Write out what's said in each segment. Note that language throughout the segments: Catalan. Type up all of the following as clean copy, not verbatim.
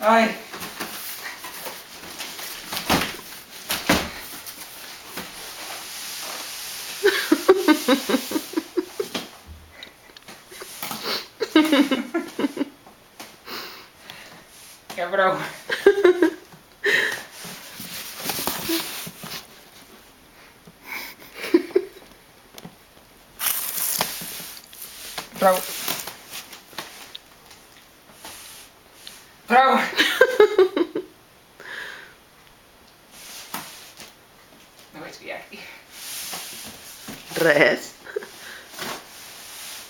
Ai. Ja, prou. Prou. Prou. No vaig guiar aquí. Res.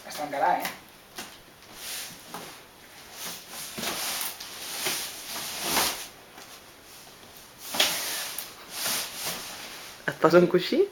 Es trencarà, eh? Et poso un coixí?